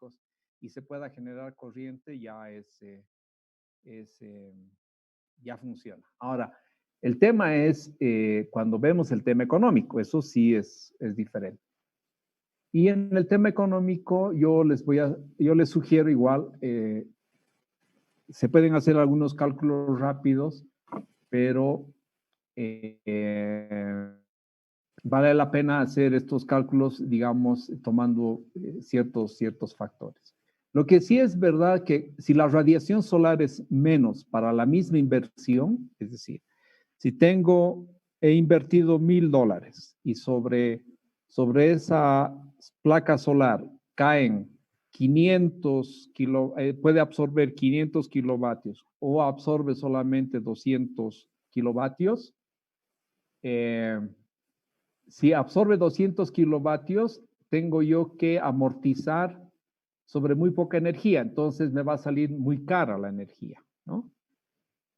eléctricos y se pueda generar corriente, ya funciona. Ahora, el tema es cuando vemos el tema económico, eso sí es diferente. Y en el tema económico, yo les sugiero igual, se pueden hacer algunos cálculos rápidos, pero vale la pena hacer estos cálculos, digamos, tomando ciertos factores. Lo que sí es verdad que si la radiación solar es menos para la misma inversión, es decir, si he invertido $1,000 y sobre esa placa solar caen 500 puede absorber 500 kilovatios o absorbe solamente 200 kilovatios, si absorbe 200 kilovatios, tengo yo que amortizar sobre muy poca energía, entonces me va a salir muy cara la energía, ¿no?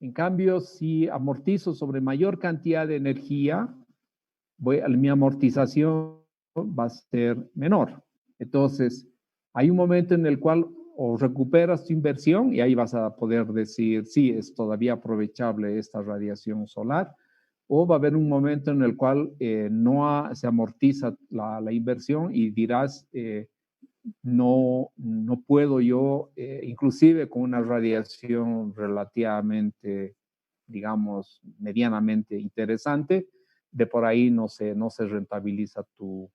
En cambio, si amortizo sobre mayor cantidad de energía, mi amortización va a ser menor. Entonces, hay un momento en el cual o recuperas tu inversión y ahí vas a poder decir, sí, es todavía aprovechable esta radiación solar, o va a haber un momento en el cual se amortiza la inversión y dirás, no puedo yo, inclusive con una radiación relativamente, digamos, medianamente interesante, de por ahí no se rentabiliza tu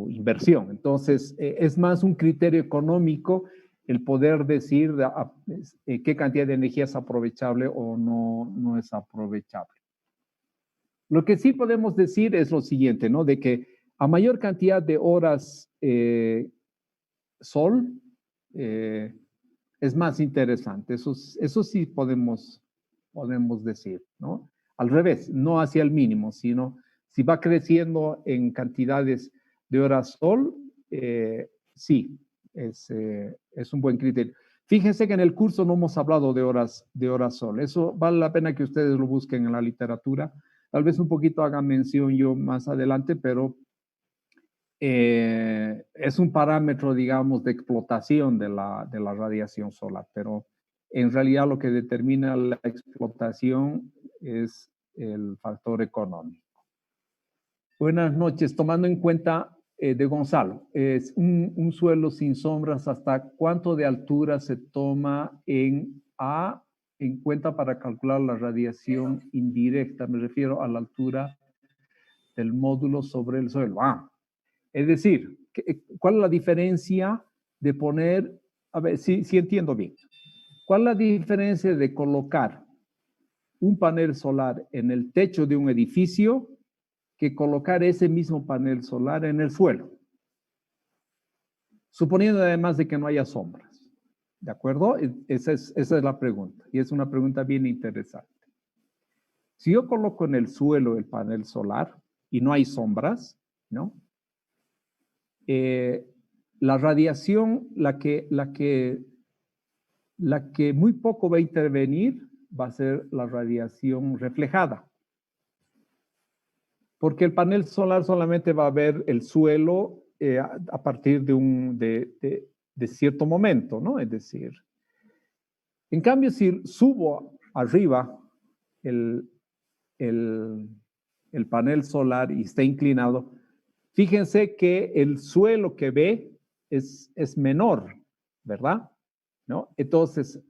inversión. Entonces, es más un criterio económico el poder decir qué cantidad de energía es aprovechable o no es aprovechable. Lo que sí podemos decir es lo siguiente, ¿no? De que a mayor cantidad de horas sol, es más interesante. Eso sí podemos decir, ¿no? Al revés, no hacia el mínimo, sino si va creciendo en cantidades de horas sol, sí, es un buen criterio. Fíjense que en el curso no hemos hablado de horas sol. Eso vale la pena que ustedes lo busquen en la literatura. Tal vez un poquito haga mención yo más adelante, pero es un parámetro, digamos, de explotación de la radiación solar, pero en realidad lo que determina la explotación es el factor económico. Buenas noches, tomando en cuenta de Gonzalo, es un suelo sin sombras, ¿hasta cuánto de altura se toma en cuenta para calcular la radiación indirecta? Me refiero a la altura del módulo sobre el suelo. Es decir, ¿cuál es la diferencia de poner, a ver si entiendo bien, cuál es la diferencia de colocar un panel solar en el techo de un edificio que colocar ese mismo panel solar en el suelo? Suponiendo además de que no haya sombras. ¿De acuerdo? Esa es la pregunta. Y es una pregunta bien interesante. Si yo coloco en el suelo el panel solar y no hay sombras, ¿no? La radiación, la que muy poco va a intervenir va a ser la radiación reflejada. Porque el panel solar solamente va a ver el suelo a partir de cierto momento, ¿no? Es decir, en cambio, si subo arriba el panel solar y está inclinado, fíjense que el suelo que ve es menor, ¿verdad? ¿No? Entonces,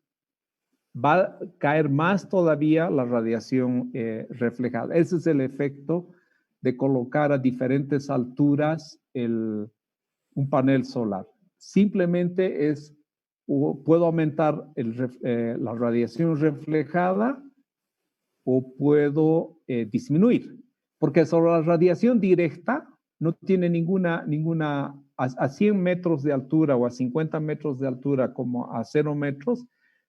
va a caer más todavía la radiación reflejada. Ese es el efecto de colocar a diferentes alturas un panel solar. Simplemente puedo aumentar la radiación reflejada o puedo disminuir. Porque sobre la radiación directa no tiene ninguna a 100 metros de altura o a 50 metros de altura como a 0 metros,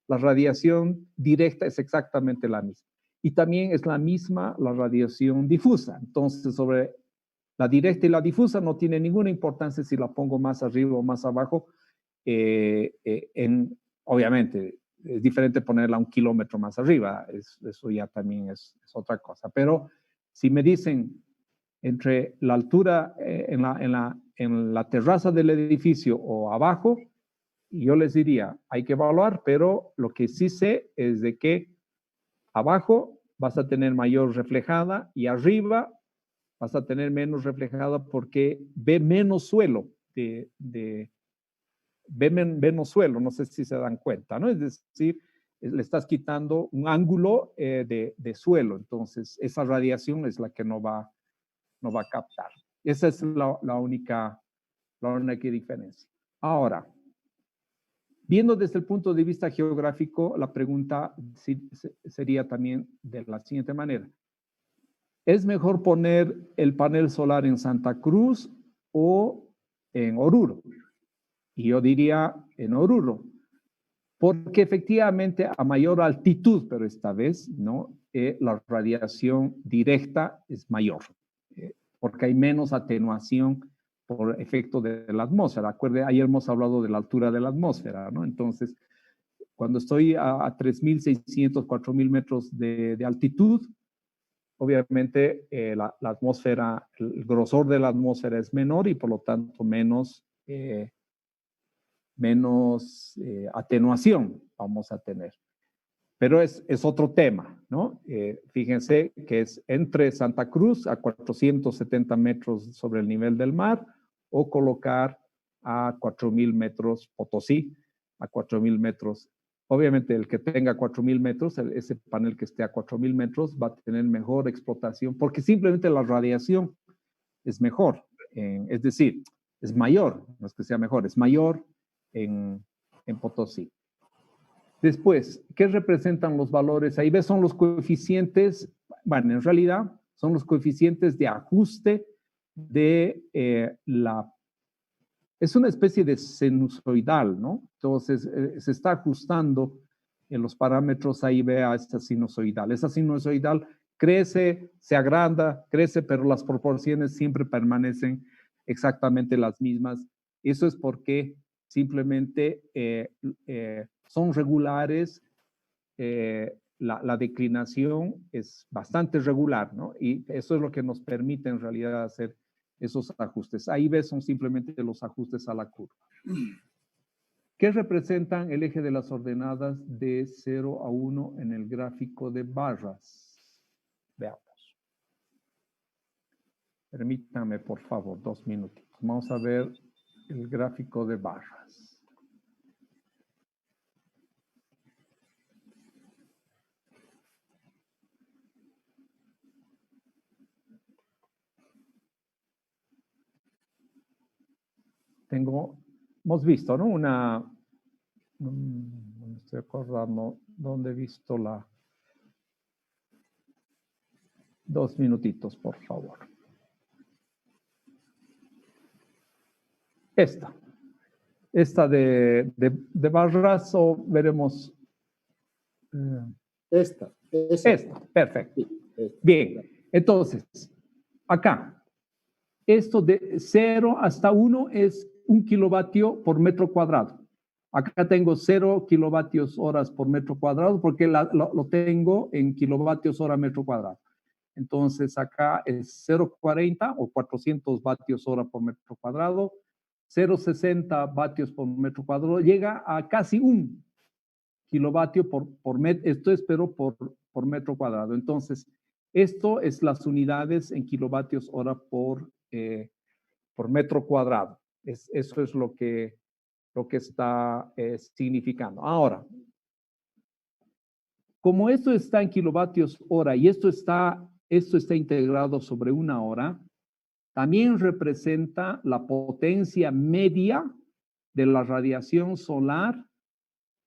la radiación directa es exactamente la misma. Y también es la misma la radiación difusa. Entonces, sobre la directa y la difusa no tiene ninguna importancia si la pongo más arriba o más abajo. Obviamente, es diferente ponerla 1 kilómetro más arriba. Eso ya también es otra cosa. Pero si me dicen entre la altura, en en la terraza del edificio o abajo, yo les diría, hay que evaluar, pero lo que sí sé es de que abajo vas a tener mayor reflejada y arriba vas a tener menos reflejada porque ve menos suelo, ve menos suelo, no sé si se dan cuenta, ¿no? Es decir, le estás quitando un ángulo de suelo, entonces esa radiación es la que no va a captar. Esa es la única diferencia. Ahora, viendo desde el punto de vista geográfico, la pregunta sería también de la siguiente manera. ¿Es mejor poner el panel solar en Santa Cruz o en Oruro? Y yo diría en Oruro, porque efectivamente a mayor altitud, pero esta vez, ¿no? La radiación directa es mayor, porque hay menos atenuación por efecto de la atmósfera. Acuerde, ayer hemos hablado de la altura de la atmósfera, ¿no? Entonces, cuando estoy a 3.600, 4.000 metros de altitud, obviamente la atmósfera, el grosor de la atmósfera es menor y por lo tanto menos atenuación vamos a tener. Pero es otro tema, ¿no? Fíjense que es entre Santa Cruz a 470 metros sobre el nivel del mar o colocar a 4.000 metros Potosí, a 4.000 metros. Obviamente el que tenga 4.000 metros, ese panel que esté a 4.000 metros va a tener mejor explotación porque simplemente la radiación es mejor, es decir, es mayor, no es que sea mejor, es mayor en Potosí. Después, ¿qué representan los valores? Ahí ves, son los coeficientes, bueno, en realidad son los coeficientes de ajuste de es una especie de sinusoidal, ¿no? Entonces, se está ajustando en los parámetros, ahí ve a esta sinusoidal. Esa sinusoidal crece, se agranda, crece, pero las proporciones siempre permanecen exactamente las mismas. Eso es porque simplemente son regulares, la declinación es bastante regular, ¿no? Y eso es lo que nos permite en realidad hacer esos ajustes. Ahí ves, son simplemente los ajustes a la curva. ¿Qué representan el eje de las ordenadas de 0 a 1 en el gráfico de barras? Veamos. Permítame, por favor, 2 minutitos. Vamos a ver el gráfico de barras. Hemos visto, ¿no? No me estoy acordando dónde he visto 2 minutitos, por favor. Esta de barras, o veremos. Esta. Perfecto. Sí, esta. Bien, entonces, acá, esto de 0 hasta 1 es 1 kilovatio por metro cuadrado. Acá tengo 0 kilovatios horas por metro cuadrado porque lo tengo en kilovatios hora metro cuadrado. Entonces acá es 0,40 o 400 vatios hora por metro cuadrado, 0,60 vatios por metro cuadrado, llega a casi 1 kilovatio por metro, esto es pero por metro cuadrado. Entonces, esto es las unidades en kilovatios hora por metro cuadrado. Eso es lo que está significando. Ahora, como esto está en kilovatios hora y esto está integrado sobre una hora, también representa la potencia media de la radiación solar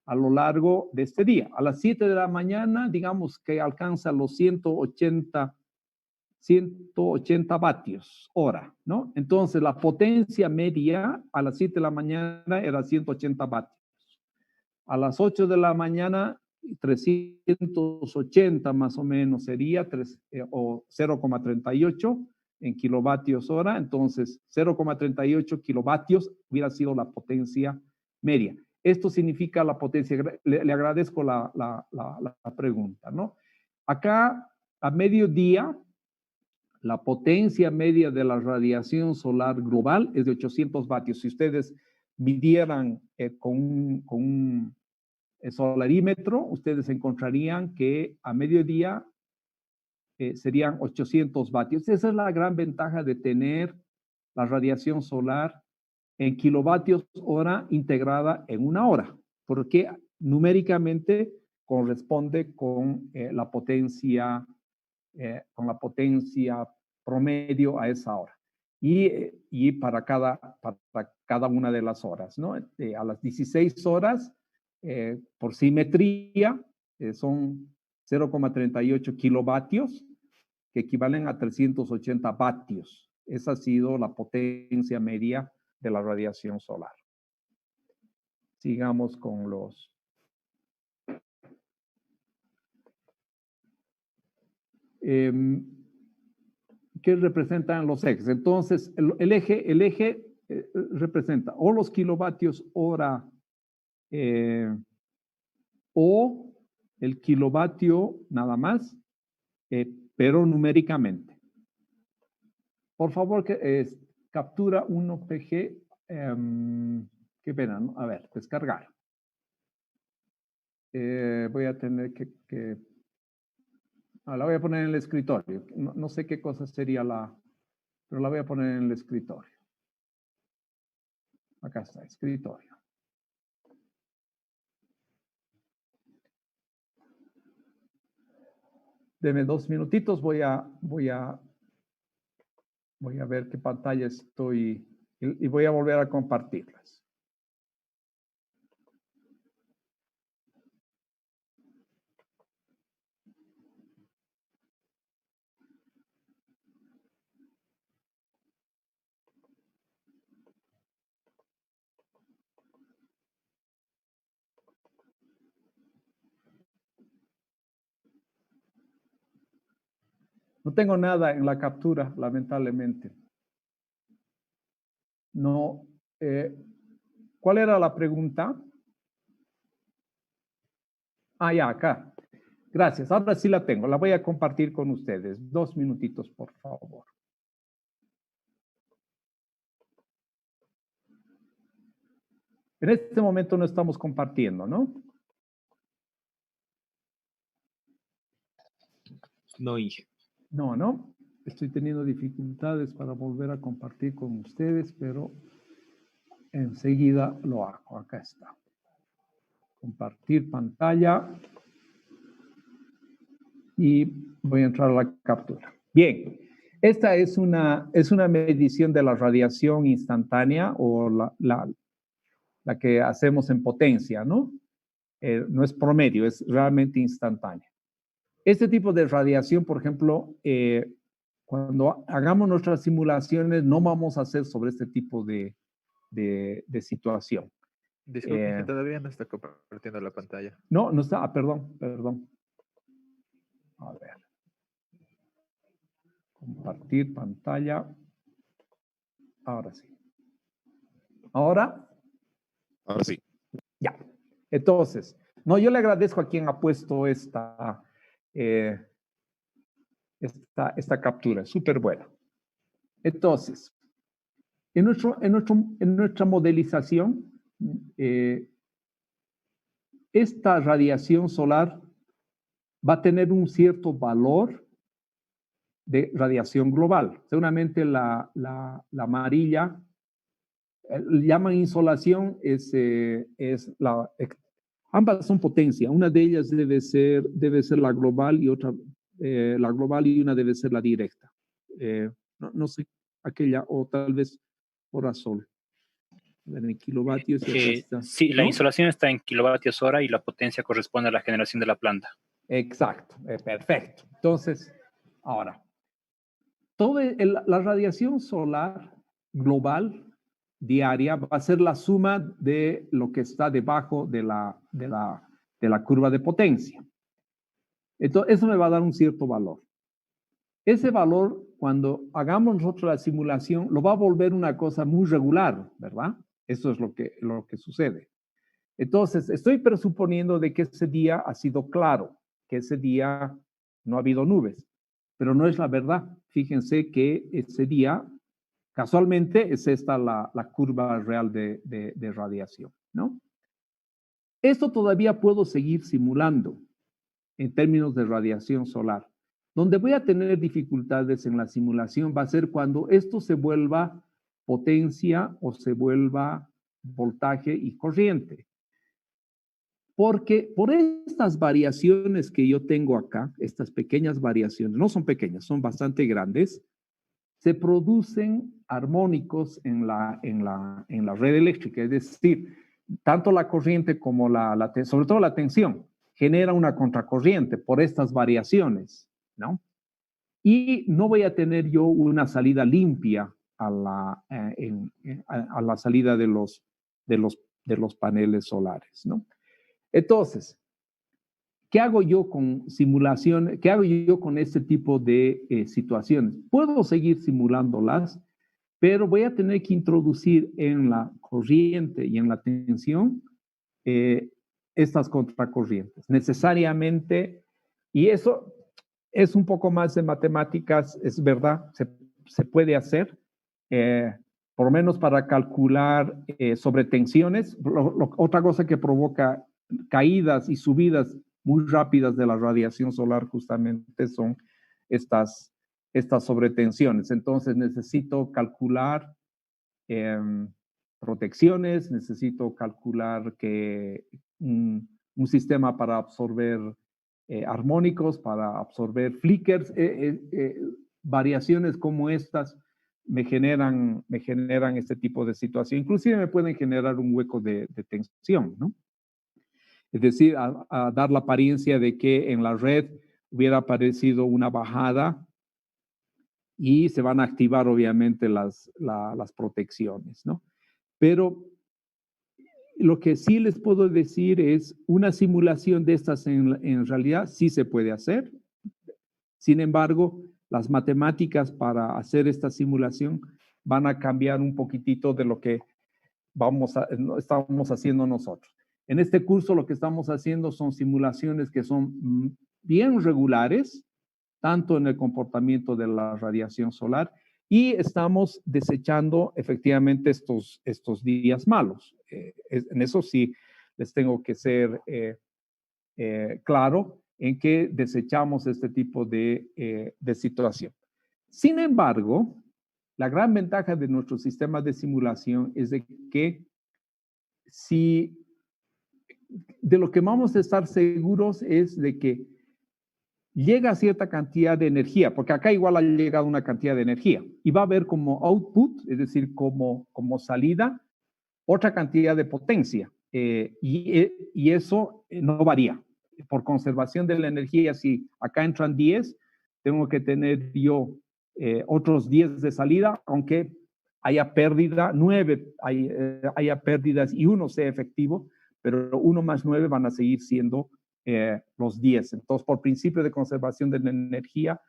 a lo largo de este día. A las 7 de la mañana, digamos que alcanza los 180 vatios hora, ¿no? Entonces, la potencia media a las 7 de la mañana era 180 vatios. A las 8 de la mañana, 380 más o menos sería, o 0,38 en kilovatios hora. Entonces, 0,38 kilovatios hubiera sido la potencia media. Esto significa la potencia. Le agradezco la pregunta, ¿no? Acá, a mediodía, la potencia media de la radiación solar global es de 800 vatios. Si ustedes midieran con un solarímetro, ustedes encontrarían que a mediodía serían 800 vatios. Esa es la gran ventaja de tener la radiación solar en kilovatios hora integrada en una hora, porque numéricamente corresponde con la potencia promedio a esa hora. Y para cada una de las horas, ¿no? A las 16 horas, por simetría, son 0,38 kilovatios, que equivalen a 380 vatios. Esa ha sido la potencia media de la radiación solar. Sigamos con los... ¿Qué representan los ejes? Entonces, el eje representa o los kilovatios hora o el kilovatio nada más, pero numéricamente. Por favor, captura 1PG. Qué pena, ¿no? A ver, descargar. Voy a tener que la voy a poner en el escritorio. No sé qué cosa sería pero la voy a poner en el escritorio. Acá está, escritorio. Deme 2 minutitos, voy a ver qué pantalla estoy y voy a volver a compartirlas. No tengo nada en la captura, lamentablemente. No. ¿Cuál era la pregunta? Ah, ya, acá. Gracias. Ahora sí la tengo. La voy a compartir con ustedes. 2 minutitos, por favor. En este momento no estamos compartiendo, ¿no? No, Inge. No. Estoy teniendo dificultades para volver a compartir con ustedes, pero enseguida lo hago. Acá está. Compartir pantalla. Y voy a entrar a la captura. Bien. Esta es una medición de la radiación instantánea o la que hacemos en potencia, ¿no? No es promedio, es realmente instantánea. Este tipo de radiación, por ejemplo, cuando hagamos nuestras simulaciones, no vamos a hacer sobre este tipo de situación. Disculpe, que todavía no está compartiendo la pantalla. No está, perdón. A ver. Compartir pantalla. Ahora sí. ¿Ahora? Ahora sí. Ya. Entonces, no, yo le agradezco a quien ha puesto esta captura, súper buena. Entonces, en nuestra modelización, esta radiación solar va a tener un cierto valor de radiación global. Seguramente la amarilla, llaman insolación, ambas son potencia. Una de ellas debe ser la global y otra, la global y una debe ser la directa. No sé, aquella, o tal vez hora sol. En kilovatios. Sí, la insolación está en kilovatios hora y la potencia corresponde a la generación de la planta. Exacto, perfecto. Entonces, ahora, la radiación solar global diaria va a ser la suma de lo que está debajo de la curva de potencia. Entonces, eso me va a dar un cierto valor. Ese valor, cuando hagamos nosotros la simulación, lo va a volver una cosa muy regular, ¿verdad? Eso es lo que sucede. Entonces, estoy presuponiendo de que ese día ha sido claro, que ese día no ha habido nubes, pero no es la verdad. fíjense que ese día, casualmente, es esta la curva real de radiación, ¿no? Esto todavía puedo seguir simulando en términos de radiación solar. Donde voy a tener dificultades en la simulación va a ser cuando esto se vuelva potencia o se vuelva voltaje y corriente. Porque por estas variaciones que yo tengo acá, estas pequeñas variaciones, no son pequeñas, son bastante grandes, se producen armónicos en la red eléctrica, es decir, tanto la corriente como sobre todo la tensión, genera una contracorriente por estas variaciones, ¿no? Y no voy a tener yo una salida limpia a la salida de los paneles solares, ¿no? Entonces, ¿qué hago yo con simulación? ¿Qué hago yo con este tipo de situaciones? Puedo seguir simulándolas, pero voy a tener que introducir en la corriente y en la tensión estas contracorrientes, necesariamente, y eso es un poco más de matemáticas, es verdad, se puede hacer, por lo menos para calcular sobre tensiones. Otra cosa que provoca caídas y subidas muy rápidas de la radiación solar justamente son estas sobretensiones. Entonces necesito calcular protecciones, necesito calcular que un sistema para absorber armónicos, para absorber flickers, variaciones como estas me generan este tipo de situación. Inclusive me pueden generar un hueco de tensión, ¿no? Es decir, a dar la apariencia de que en la red hubiera aparecido una bajada y se van a activar obviamente las protecciones, ¿no? Pero lo que sí les puedo decir es una simulación de estas en realidad sí se puede hacer. Sin embargo, las matemáticas para hacer esta simulación van a cambiar un poquitito de lo que estamos haciendo nosotros. En este curso lo que estamos haciendo son simulaciones que son bien regulares, tanto en el comportamiento de la radiación solar, y estamos desechando efectivamente estos días malos. En eso sí les tengo que ser claro en que desechamos este tipo de situación. Sin embargo, la gran ventaja de nuestro sistema de simulación es de que de lo que vamos a estar seguros es de que llega cierta cantidad de energía, porque acá igual ha llegado una cantidad de energía, y va a haber como output, es decir, como salida, otra cantidad de potencia, y eso no varía. Por conservación de la energía, si acá entran 10, tengo que tener yo otros 10 de salida, aunque haya pérdida, 9 haya pérdidas y 1 sea efectivo, pero 1 más 9 van a seguir siendo los 10. Entonces, por principio de conservación de la energía,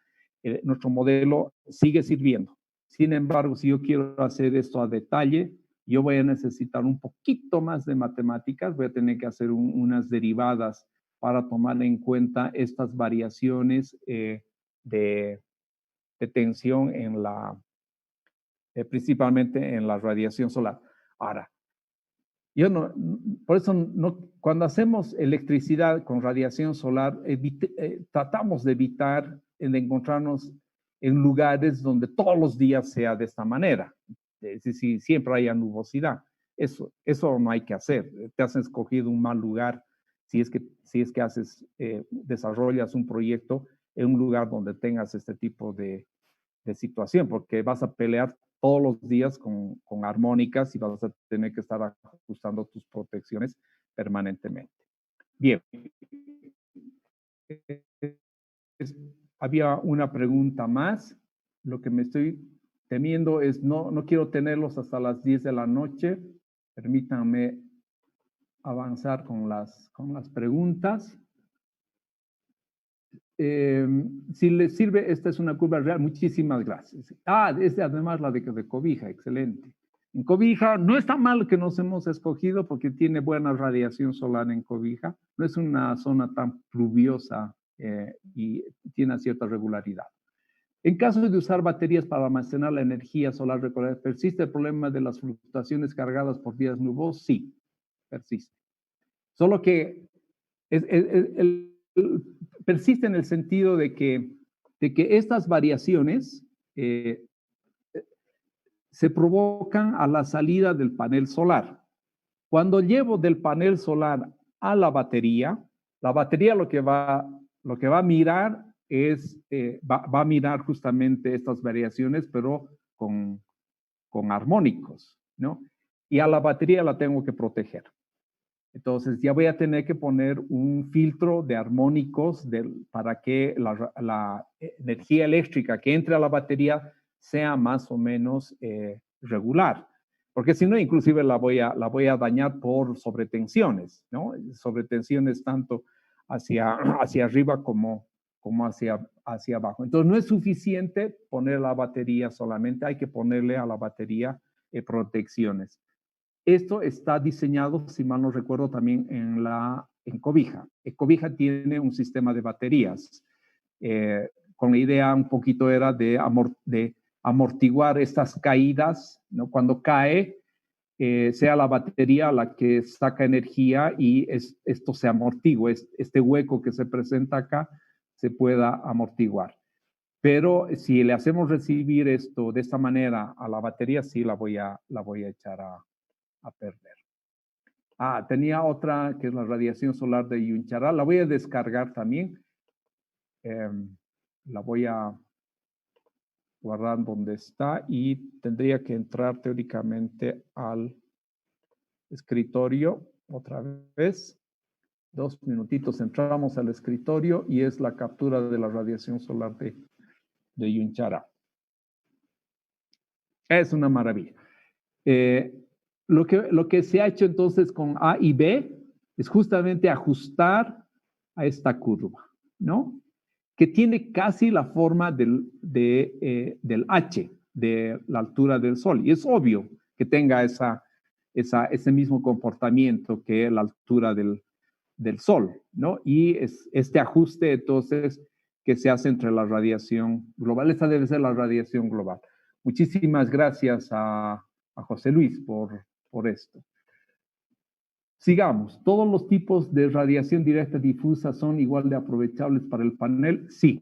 nuestro modelo sigue sirviendo. Sin embargo, si yo quiero hacer esto a detalle, yo voy a necesitar un poquito más de matemáticas, voy a tener que hacer unas derivadas para tomar en cuenta estas variaciones de tensión principalmente en la radiación solar. Ahora, por eso cuando hacemos electricidad con radiación solar, tratamos de evitar encontrarnos en lugares donde todos los días sea de esta manera. Es decir, siempre haya nubosidad. Eso no hay que hacer. Te has escogido un mal lugar si es que desarrollas un proyecto en un lugar donde tengas este tipo de situación, porque vas a pelear todos los días con armónicas y vas a tener que estar ajustando tus protecciones permanentemente. Bien. Había una pregunta más. Lo que me estoy temiendo es no quiero tenerlos hasta las 10 de la noche. Permítanme avanzar con las preguntas. Si les sirve, esta es una curva real. Muchísimas gracias. Es además la de Cobija, excelente. En Cobija, no está mal que nos hemos escogido porque tiene buena radiación solar en Cobija. No es una zona tan pluviosa y tiene cierta regularidad. En caso de usar baterías para almacenar la energía solar recorrida, ¿persiste el problema de las fluctuaciones cargadas por días nubosos? Sí, persiste. Solo que persiste en el sentido de que estas variaciones se provocan a la salida del panel solar. Cuando llevo del panel solar a la batería lo que va a mirar es, va a mirar justamente estas variaciones, pero con armónicos, ¿no? Y a la batería la tengo que proteger. Entonces ya voy a tener que poner un filtro de armónicos para que la energía eléctrica que entre a la batería sea más o menos regular. Porque si no, inclusive la voy a dañar por sobretensiones, ¿no? Sobretensiones tanto hacia arriba como hacia abajo. Entonces no es suficiente poner la batería solamente, hay que ponerle a la batería protecciones. Esto está diseñado, si mal no recuerdo, también en Cobija. Cobija tiene un sistema de baterías. Con la idea un poquito era de amortiguar estas caídas, ¿no? Cuando cae, sea la batería la que saca energía y esto se amortigua. Este hueco que se presenta acá se pueda amortiguar. Pero si le hacemos recibir esto de esta manera a la batería, sí la voy a echar a perder. Tenía otra que es la radiación solar de Yunchara. La voy a descargar también. La voy a guardar donde está y tendría que entrar teóricamente al escritorio otra vez. 2 minutitos, entramos al escritorio y es la captura de la radiación solar de Yunchara. Es una maravilla. Lo que se ha hecho entonces con A y B es justamente ajustar a esta curva, ¿no? Que tiene casi la forma del H, de la altura del Sol. Y es obvio que tenga ese mismo comportamiento que la altura del Sol, ¿no? Y es este ajuste entonces que se hace entre la radiación global. Esta debe ser la radiación global. Muchísimas gracias a José Luis por esto. Sigamos. ¿Todos los tipos de radiación directa difusa son igual de aprovechables para el panel? Sí.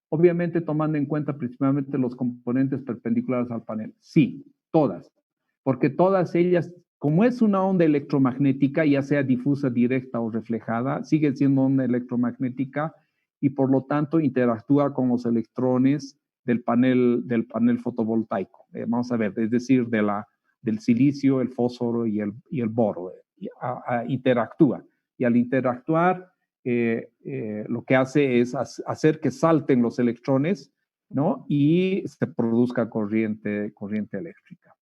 Obviamente tomando en cuenta principalmente los componentes perpendiculares al panel. Sí, todas. Porque todas ellas, como es una onda electromagnética, ya sea difusa, directa o reflejada, sigue siendo onda electromagnética y por lo tanto interactúa con los electrones del panel fotovoltaico. Vamos a ver, es decir, del silicio, el fósforo y el boro. Interactúa. Y al interactuar, lo que hace es hacer que salten los electrones, ¿no? Y se produzca corriente eléctrica.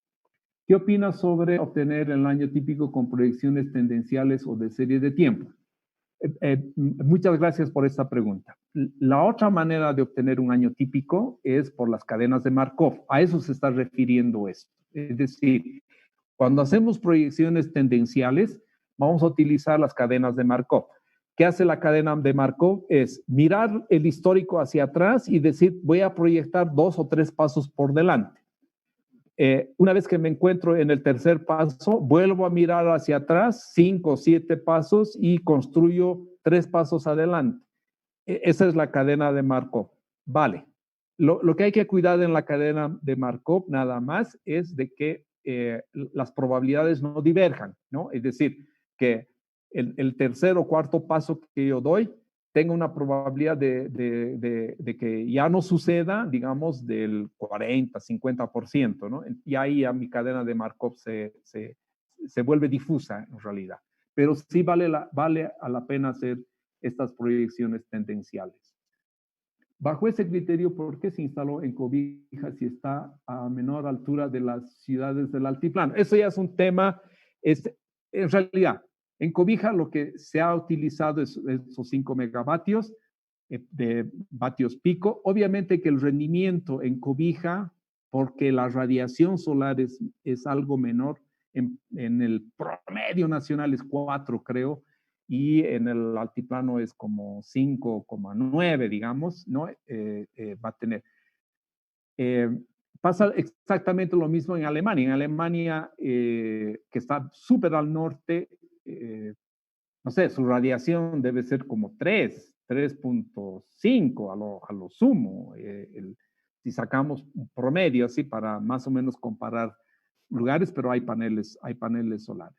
¿Qué opinas sobre obtener el año típico con proyecciones tendenciales o de serie de tiempo? Muchas gracias por esta pregunta. La otra manera de obtener un año típico es por las cadenas de Markov. A eso se está refiriendo esto. Es decir, cuando hacemos proyecciones tendenciales, vamos a utilizar las cadenas de Markov. ¿Qué hace la cadena de Markov? Es mirar el histórico hacia atrás y decir, voy a proyectar 2 o 3 pasos por delante. Una vez que me encuentro en el tercer paso, vuelvo a mirar hacia atrás 5 o 7 pasos y construyo 3 pasos adelante. Esa es la cadena de Markov. Vale. Lo que hay que cuidar en la cadena de Markov nada más es de que las probabilidades no diverjan, ¿no? Es decir, que el tercer o cuarto paso que yo doy tenga una probabilidad de que ya no suceda, digamos, del 40, 50%, ¿no? Y ahí a mi cadena de Markov se vuelve difusa en realidad. Pero sí vale a la pena hacer estas proyecciones tendenciales. Bajo ese criterio, ¿por qué se instaló en Cobija si está a menor altura de las ciudades del altiplano? Eso ya es un tema, en realidad, en Cobija lo que se ha utilizado es esos 5 megavatios de vatios pico. Obviamente que el rendimiento en Cobija, porque la radiación solar es algo menor, en el promedio nacional es 4, creo, y en el altiplano es como 5,9, digamos, ¿no? Va a tener. Pasa exactamente lo mismo en Alemania. En Alemania, que está súper al norte, no sé, su radiación debe ser como 3.5 a lo sumo. Si sacamos un promedio así para más o menos comparar lugares, pero hay paneles solares.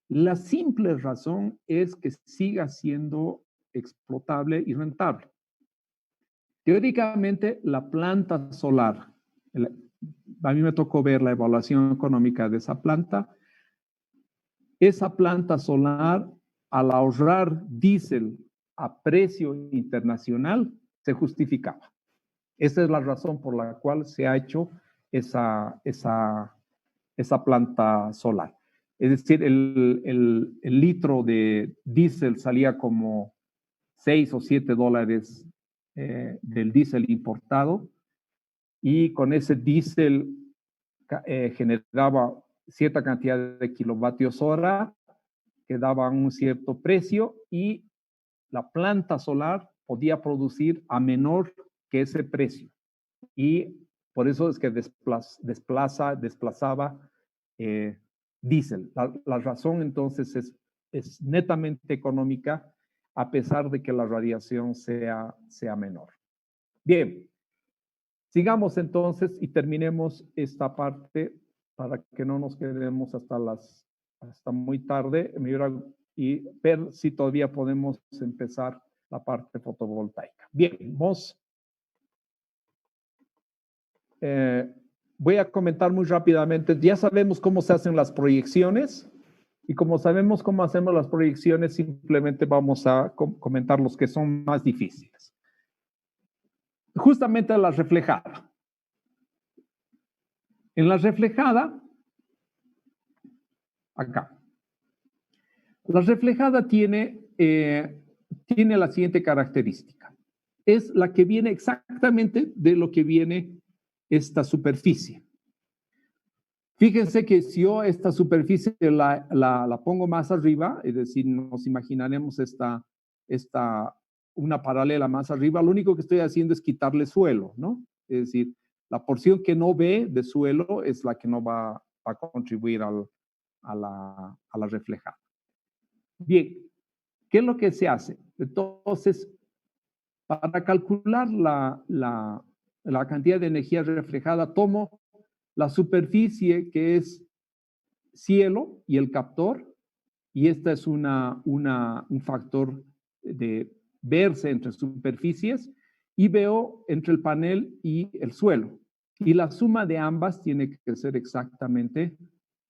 La simple razón es que siga siendo explotable y rentable. Teóricamente, la planta solar, a mí me tocó ver la evaluación económica de esa planta. Esa planta solar, al ahorrar diésel a precio internacional, se justificaba. Esa es la razón por la cual se ha hecho esa planta solar. Es decir, el litro de diésel salía como 6 o 7 dólares del diésel importado, y con ese diésel generaba cierta cantidad de kilovatios hora que daban un cierto precio, y la planta solar podía producir a menor que ese precio. Y por eso es que desplazaba diésel. La razón entonces es netamente económica, a pesar de que la radiación sea menor. Bien, sigamos entonces y terminemos esta parte para que no nos quedemos hasta muy tarde y ver si todavía podemos empezar la parte fotovoltaica. Bien, voy a comentar muy rápidamente. Ya sabemos cómo se hacen las proyecciones, y como sabemos cómo hacemos las proyecciones, simplemente vamos a comentar los que son más difíciles. Justamente la reflejada. En la reflejada, acá. La reflejada tiene la siguiente característica. Es la que viene exactamente de lo que viene esta superficie. Fíjense que si yo esta superficie la pongo más arriba, es decir, nos imaginaremos una paralela más arriba, lo único que estoy haciendo es quitarle suelo, ¿no? Es decir, la porción que no ve de suelo es la que no va a contribuir a la reflejada. Bien, ¿qué es lo que se hace? Entonces, para calcular la cantidad de energía reflejada, tomo la superficie que es cielo y el captor, y esta es un factor de verse entre superficies, y veo entre el panel y el suelo. Y la suma de ambas tiene que ser exactamente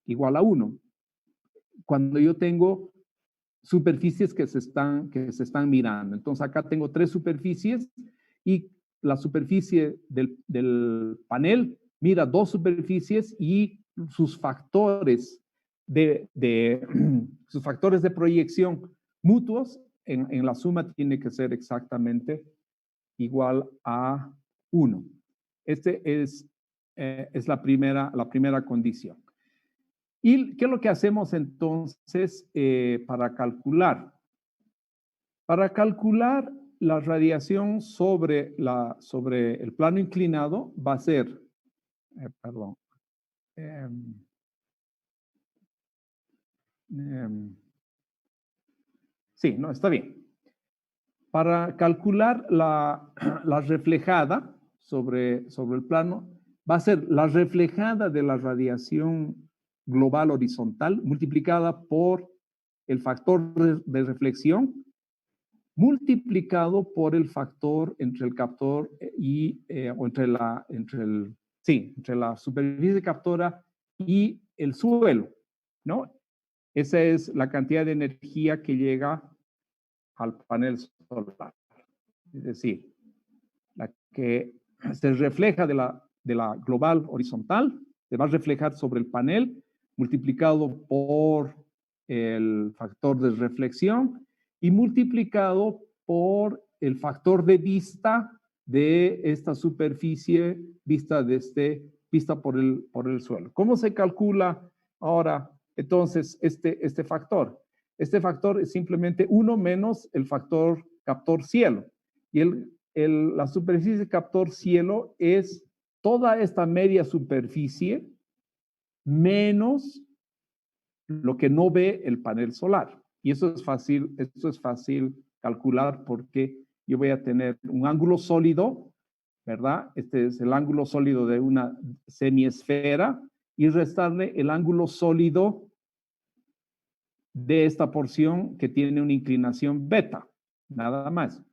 igual a 1. Cuando yo tengo superficies que se están mirando. Entonces acá tengo 3 superficies, y la superficie del panel mira 2 superficies, y sus factores sus factores de proyección mutuos en la suma tiene que ser exactamente igual a 1. Este es la primera condición. ¿Y qué es lo que hacemos entonces para calcular? Para calcular la radiación sobre el plano inclinado va a ser, sí, no, está bien. Para calcular la reflejada sobre el plano, va a ser la reflejada de la radiación global horizontal multiplicada por el factor de reflexión, multiplicado por el factor entre el captor o entre la superficie captora y el suelo, ¿no? Esa es la cantidad de energía que llega al panel solar. Es decir, la que se refleja de la global horizontal se va a reflejar sobre el panel multiplicado por el factor de reflexión y multiplicado por el factor de vista de esta superficie vista por el suelo. ¿Cómo se calcula ahora entonces este factor? Este factor es simplemente 1 menos el factor captor cielo. Y la superficie captor cielo es toda esta media superficie menos lo que no ve el panel solar. Y eso es fácil calcular porque yo voy a tener un ángulo sólido, ¿verdad? Este es el ángulo sólido de una semiesfera y restarle el ángulo sólido de esta porción que tiene una inclinación beta, nada más.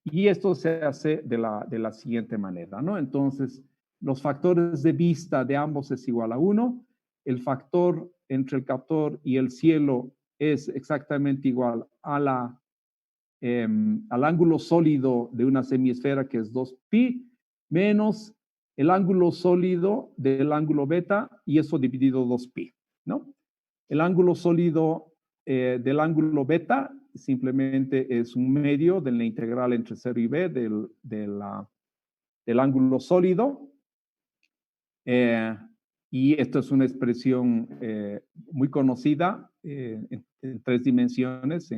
Y esto se hace de la siguiente manera, ¿no? Entonces, los factores de vista de ambos es igual a 1. El factor entre el captor y el cielo es exactamente igual a al ángulo sólido de una semiesfera, que es 2pi, menos el ángulo sólido del ángulo beta, y eso dividido 2pi, ¿no? El ángulo sólido del ángulo beta simplemente es un medio de la integral entre 0 y b del ángulo sólido. Y esto es una expresión muy conocida en 3 dimensiones,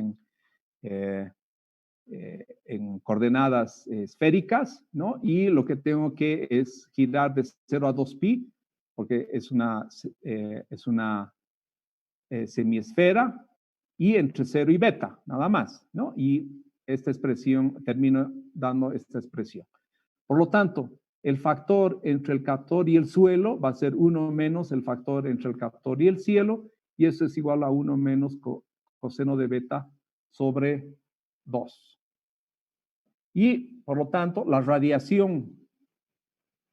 en coordenadas esféricas, ¿no? Y lo que tengo que es girar de 0 a 2pi, porque es una semiesfera, y entre 0 y beta, nada más, ¿no? Y esta expresión termina dando esta expresión. Por lo tanto, el factor entre el captor y el suelo va a ser 1 menos el factor entre el captor y el cielo, y eso es igual a 1 menos coseno de beta sobre 2. Y, por lo tanto, la radiación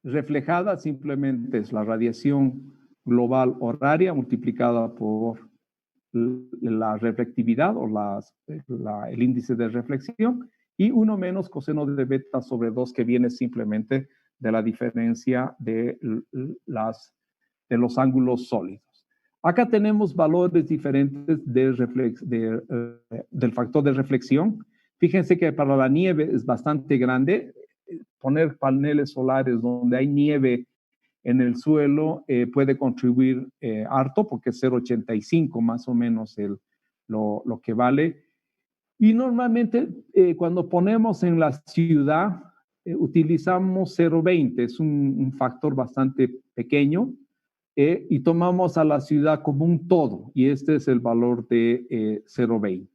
reflejada simplemente es la radiación global horaria multiplicada por la reflectividad o el índice de reflexión, y 1 menos coseno de beta sobre 2, que viene simplemente de la diferencia de los ángulos sólidos. Acá tenemos valores diferentes del factor de reflexión. Fíjense que para la nieve es bastante grande. Poner paneles solares donde hay nieve en el suelo puede contribuir harto, porque es 0,85 más o menos lo que vale. Y normalmente cuando ponemos en la ciudad utilizamos 0,20, es un factor bastante pequeño, y tomamos a la ciudad como un todo, y este es el valor de 0,20.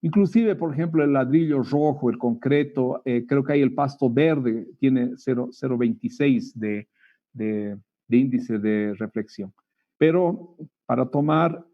Inclusive, por ejemplo, el ladrillo rojo, el concreto, creo que hay el pasto verde, tiene 0,26 de índice de reflexión. Pero para tomar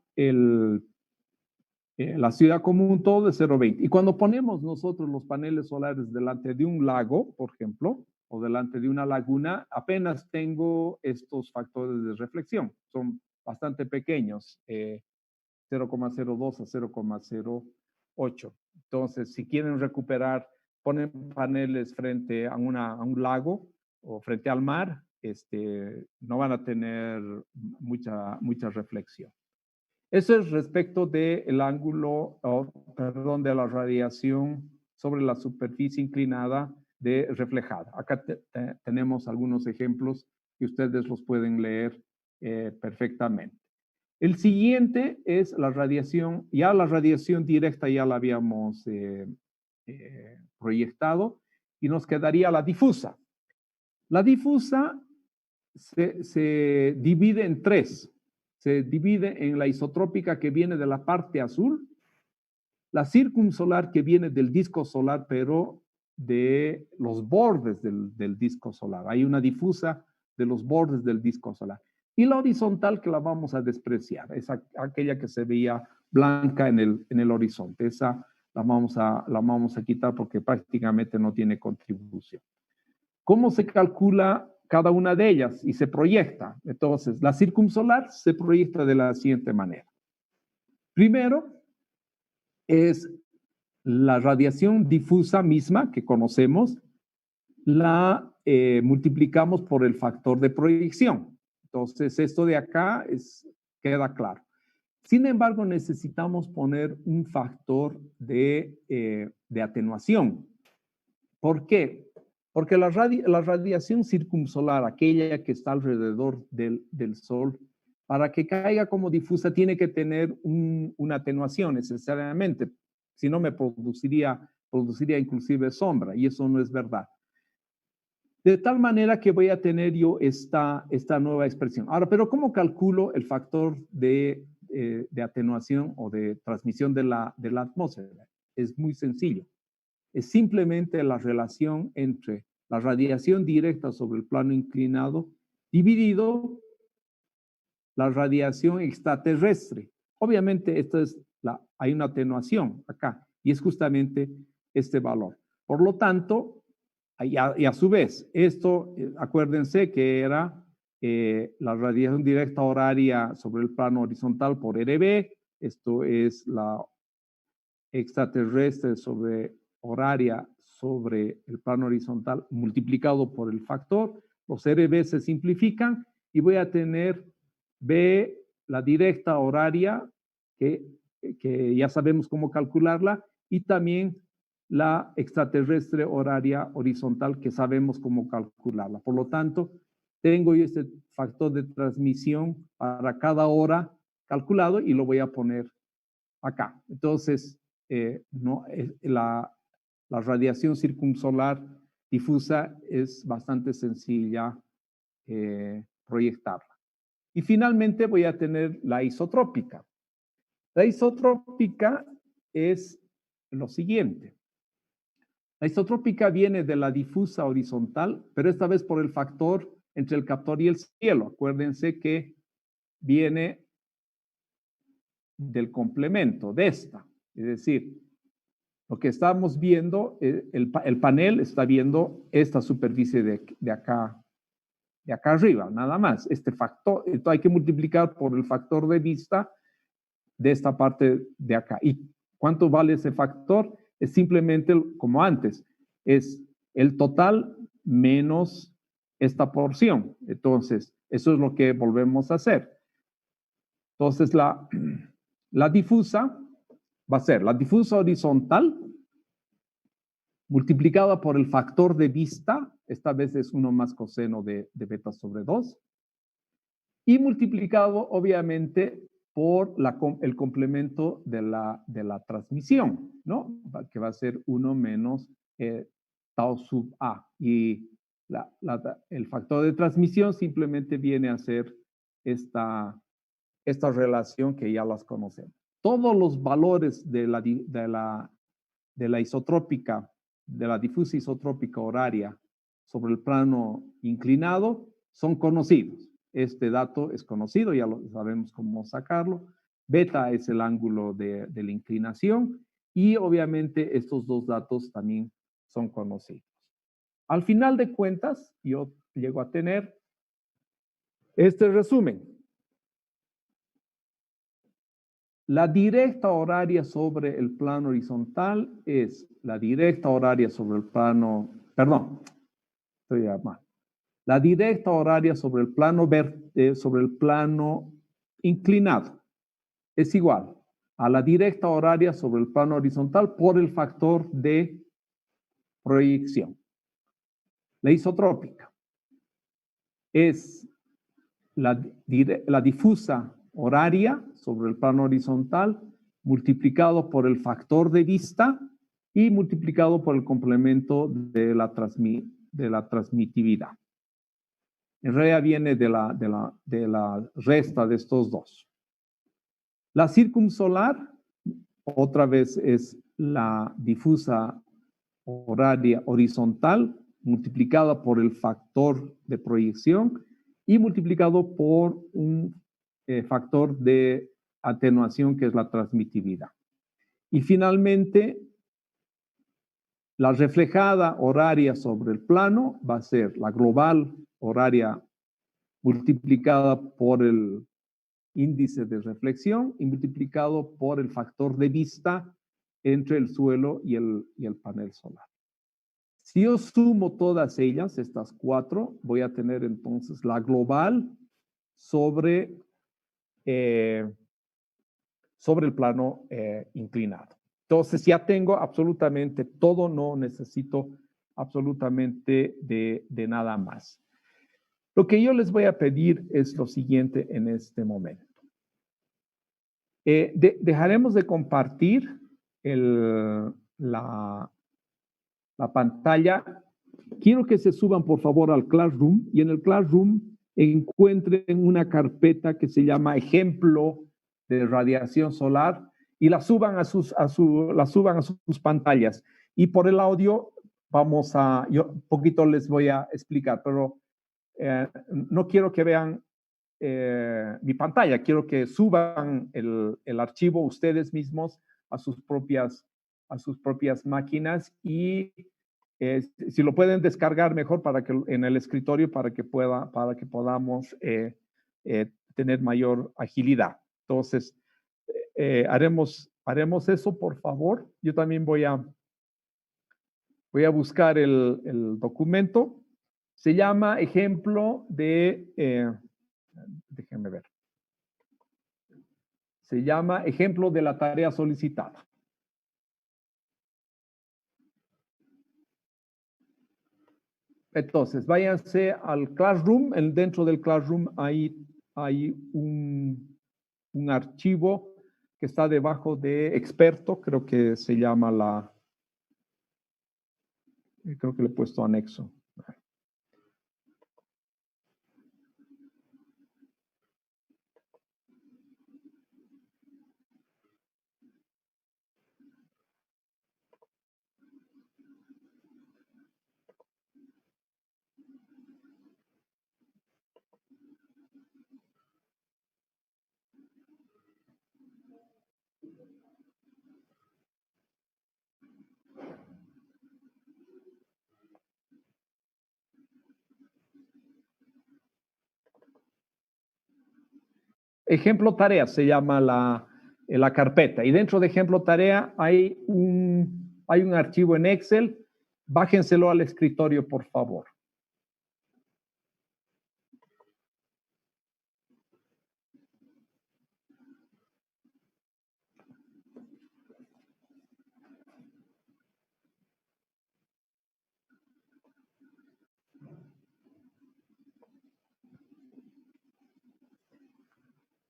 la ciudad como un todo es 0,20. Y cuando ponemos nosotros los paneles solares delante de un lago, por ejemplo, o delante de una laguna, apenas tengo estos factores de reflexión. Son bastante pequeños, 0,02 a 0,08. Entonces, si quieren recuperar, ponen paneles frente a un lago o frente al mar, no van a tener mucha reflexión. Eso es respecto del ángulo, perdón, de la radiación sobre la superficie inclinada de reflejada. Acá tenemos algunos ejemplos que ustedes los pueden leer perfectamente. El siguiente es la radiación. Ya la radiación directa ya la habíamos proyectado, y nos quedaría la difusa. La difusa se divide en 3. Se divide en la isotrópica, que viene de la parte azul, la circunsolar, que viene del disco solar, pero de los bordes del disco solar. Hay una difusa de los bordes del disco solar. Y la horizontal, que la vamos a despreciar, es aquella que se veía blanca en el horizonte. Esa la vamos a quitar porque prácticamente no tiene contribución. ¿Cómo se calcula cada una de ellas y se proyecta? Entonces, la circunsolar se proyecta de la siguiente manera. Primero, es la radiación difusa misma que conocemos, la multiplicamos por el factor de proyección. Entonces, esto de acá queda claro. Sin embargo, necesitamos poner un factor de atenuación. ¿Por qué? Porque la radiación circunsolar, aquella que está alrededor del Sol, para que caiga como difusa tiene que tener una atenuación necesariamente. Si no, me produciría inclusive sombra, y eso no es verdad. De tal manera que voy a tener yo esta nueva expresión. Ahora, pero ¿cómo calculo el factor de atenuación o de transmisión de la atmósfera? Es muy sencillo. Es simplemente la relación entre la radiación directa sobre el plano inclinado dividido la radiación extraterrestre. Obviamente, hay una atenuación acá y es justamente este valor. Por lo tanto, y a su vez, esto, acuérdense que era la radiación directa horaria sobre el plano horizontal por RB, esto es la extraterrestre horaria sobre el plano horizontal multiplicado por el factor, los RB se simplifican y voy a tener B, la directa horaria, que ya sabemos cómo calcularla, y también la extraterrestre horaria horizontal, que sabemos cómo calcularla. Por lo tanto, tengo yo este factor de transmisión para cada hora calculado y lo voy a poner acá. Entonces, la radiación circunsolar difusa es bastante sencilla proyectarla. Y finalmente voy a tener la isotrópica. La isotrópica es lo siguiente. La isotrópica viene de la difusa horizontal, pero esta vez por el factor entre el captor y el cielo. Acuérdense que viene del complemento de esta. Es decir, lo que estamos viendo, el panel está viendo esta superficie de acá arriba, nada más. Este factor, esto hay que multiplicar por el factor de vista de esta parte de acá. ¿Y cuánto vale ese factor? Es simplemente como antes, es el total menos esta porción. Entonces, eso es lo que volvemos a hacer. Entonces, la difusa va a ser la difusa horizontal multiplicada por el factor de vista, esta vez es 1 más coseno de beta sobre 2, y multiplicado obviamente por el complemento de la transmisión, ¿no? Que va a ser 1 menos tau sub A. Y el factor de transmisión simplemente viene a ser esta relación que ya las conocemos. Todos los valores de la isotrópica, de la difusa isotrópica horaria sobre el plano inclinado son conocidos. Este dato es conocido, ya lo sabemos cómo sacarlo. Beta es el ángulo de la inclinación y obviamente estos dos datos también son conocidos. Al final de cuentas, yo llego a tener este resumen. La directa horaria sobre el plano horizontal es la directa horaria sobre el plano, perdón, estoy mal. La directa horaria sobre el plano inclinado es igual a la directa horaria sobre el plano horizontal por el factor de proyección. La isotrópica es la difusa horaria sobre el plano horizontal multiplicado por el factor de vista y multiplicado por el complemento de la transmitividad. En realidad viene de la resta de estos dos. La circunsolar, otra vez es la difusa horaria horizontal multiplicada por el factor de proyección y multiplicado por un factor de atenuación que es la transmitividad. Y finalmente, la reflejada horaria sobre el plano va a ser la global horaria multiplicada por el índice de reflexión y multiplicado por el factor de vista entre el suelo y el panel solar. Si yo sumo todas ellas, estas 4, voy a tener entonces la global sobre el plano inclinado. Entonces ya tengo absolutamente todo, no necesito absolutamente de nada más. Lo que yo les voy a pedir es lo siguiente en este momento. Dejaremos de compartir la pantalla quiero que se suban por favor al Classroom y en el Classroom encuentren una carpeta que se llama ejemplo de radiación solar y la suban a sus pantallas. Y por el audio yo un poquito les voy a explicar, pero no quiero que vean mi pantalla, quiero que suban el archivo ustedes mismos a sus propias máquinas y si lo pueden descargar mejor en el escritorio para que podamos tener mayor agilidad. Entonces, haremos eso, por favor. Yo también voy a buscar el documento. Se llama ejemplo de, déjenme ver. Se llama ejemplo de la tarea solicitada. Entonces, váyanse al Classroom. Dentro del Classroom hay un archivo que está debajo de experto, creo que se llama creo que le he puesto anexo. Ejemplo tarea se llama la carpeta. Y dentro de ejemplo tarea hay un archivo en Excel. Bájenselo al escritorio, por favor.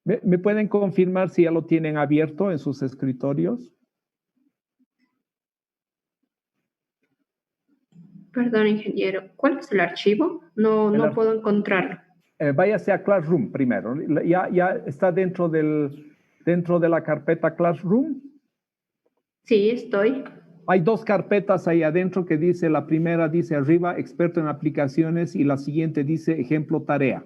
¿Me pueden confirmar si ya lo tienen abierto en sus escritorios? Perdón, ingeniero. ¿Cuál es el archivo? No puedo encontrarlo. Váyase a Classroom primero. ¿Ya está dentro de la carpeta Classroom? Sí, estoy. Hay dos carpetas ahí adentro que dice, la primera dice arriba, experto en aplicaciones, y la siguiente dice ejemplo tarea.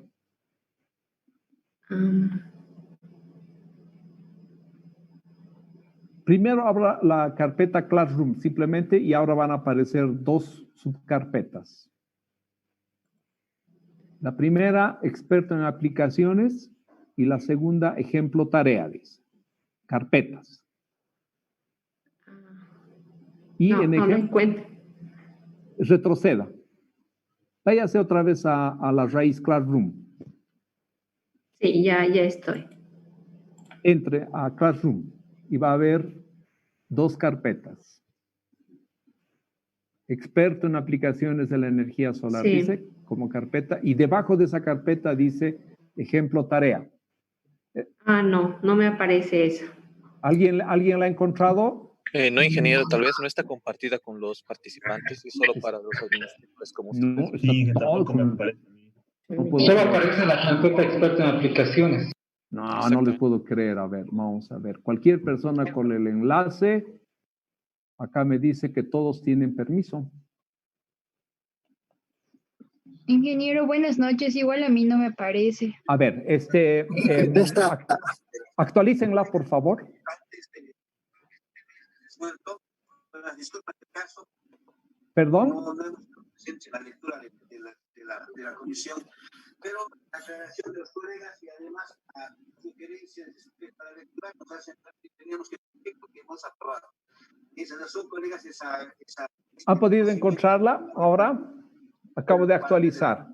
Primero abra la carpeta Classroom simplemente y ahora van a aparecer dos subcarpetas. La primera, experto en aplicaciones, y la segunda, ejemplo tarea, dice. Carpetas. Y no lo encuentro. Retroceda. Váyase otra vez a la raíz Classroom. Sí, ya estoy. Entre a Classroom y va a haber dos carpetas. Experto en aplicaciones de la energía solar, sí. Dice, como carpeta, y debajo de esa carpeta dice ejemplo tarea. No me aparece eso. ¿Alguien la ha encontrado? No, ingeniero, tal vez no está compartida con los participantes, es solo para los administradores como No, ustedes. sí, tampoco me parece. Solo aparece la carpeta experta en aplicaciones. No les puedo creer. A ver, vamos a ver. Cualquier persona con el enlace, acá me dice que todos tienen permiso. Ingeniero, buenas noches. Igual a mí no me parece. A ver, actualícenla, por favor. ¿Perdón? No hemos presente la lectura de la comisión, pero la aclaración de los colegas y además a sugerencias respecto a la lectura nos hacen que teníamos que porque hemos aprobado. Esas razón, colegas, esa ¿Han podido encontrarla ahora? Acabo de actualizar.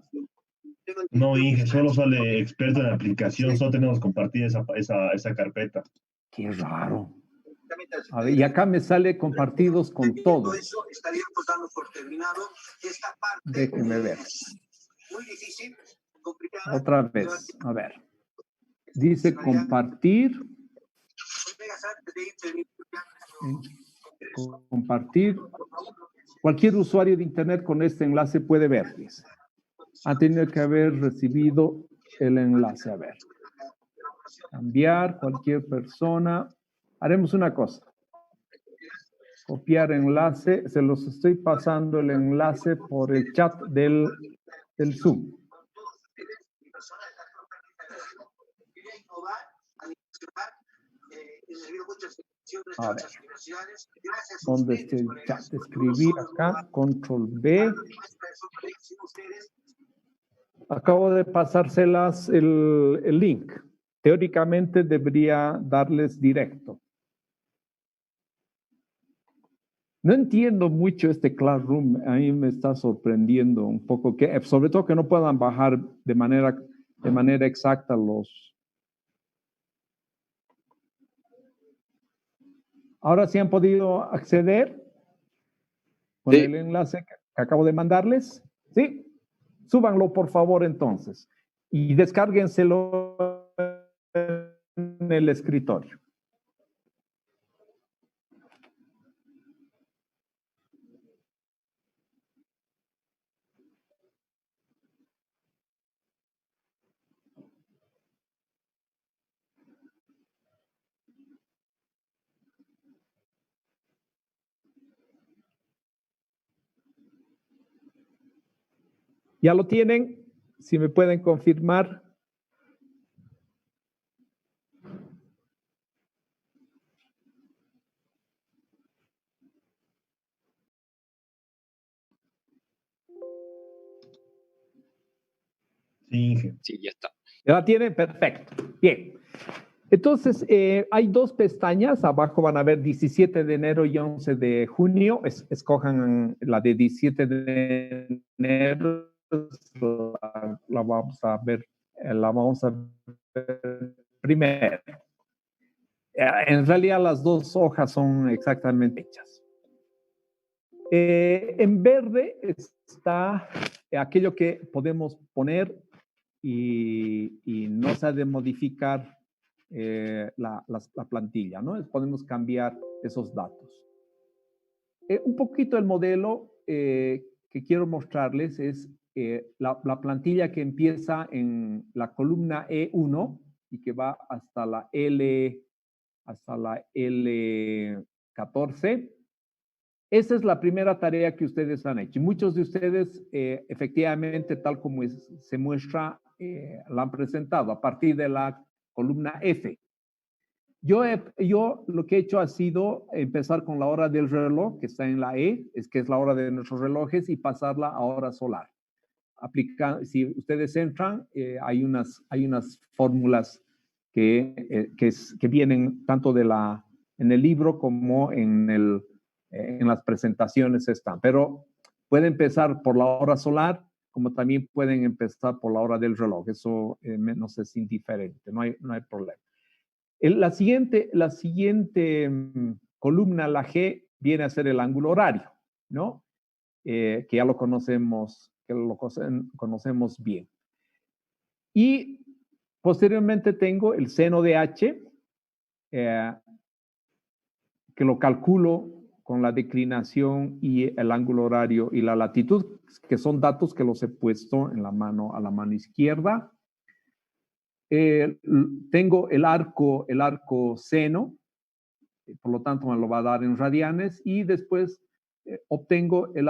No, Inge, solo sale experto en aplicación, solo tenemos compartida esa carpeta. Qué raro. A ver, y acá me sale compartidos con todos. Eso estaríamos dando por terminado esta parte. Déjenme ver. Muy difícil, complicada. Otra vez, a ver. Dice compartir. Compartir. Cualquier usuario de Internet con este enlace puede ver, dice. Ha tenido que haber recibido el enlace. A ver. Cambiar, cualquier persona. Haremos una cosa. Copiar enlace. Se los estoy pasando el enlace por el chat del Zoom. A ver. ¿Dónde está el chat? Escribir acá, control B. Acabo de pasárselas el link. Teóricamente debería darles directo. No entiendo mucho este Classroom. A mí me está sorprendiendo un poco, sobre todo que no puedan bajar de manera exacta los... Ahora sí han podido acceder con el enlace que acabo de mandarles. ¿Sí? Súbanlo, por favor, entonces. Y descárguenselo en el escritorio. ¿Ya lo tienen? Si me pueden confirmar. Sí, ya está. ¿Ya la tienen? Perfecto. Bien. Entonces, hay dos pestañas. Abajo van a ver 17 de enero y 11 de junio. Escojan la de 17 de enero. La vamos a ver primero. En realidad, las dos hojas son exactamente hechas. En verde está aquello que podemos poner y no se ha de modificar la plantilla, ¿no? Podemos cambiar esos datos. Un poquito el modelo que quiero mostrarles es la plantilla que empieza en la columna E1 y que va hasta la L14. Esa es la primera tarea que ustedes han hecho. Muchos de ustedes, efectivamente, tal como se muestra, la han presentado a partir de la columna F. Yo lo que he hecho ha sido empezar con la hora del reloj, que está en la E, que es la hora de nuestros relojes, y pasarla a hora solar. Si ustedes entran, hay unas fórmulas que vienen tanto en el libro como en las presentaciones están. Pero pueden empezar por la hora solar, como también pueden empezar por la hora del reloj. Eso nos es indiferente, no hay problema. La siguiente columna, la G, viene a ser el ángulo horario, ¿no? Que ya lo conocemos bien. Y posteriormente tengo el seno de H, que lo calculo con la declinación y el ángulo horario y la latitud, que son datos que los he puesto a la mano izquierda. Tengo el arco seno, por lo tanto me lo va a dar en radianes, y después obtengo el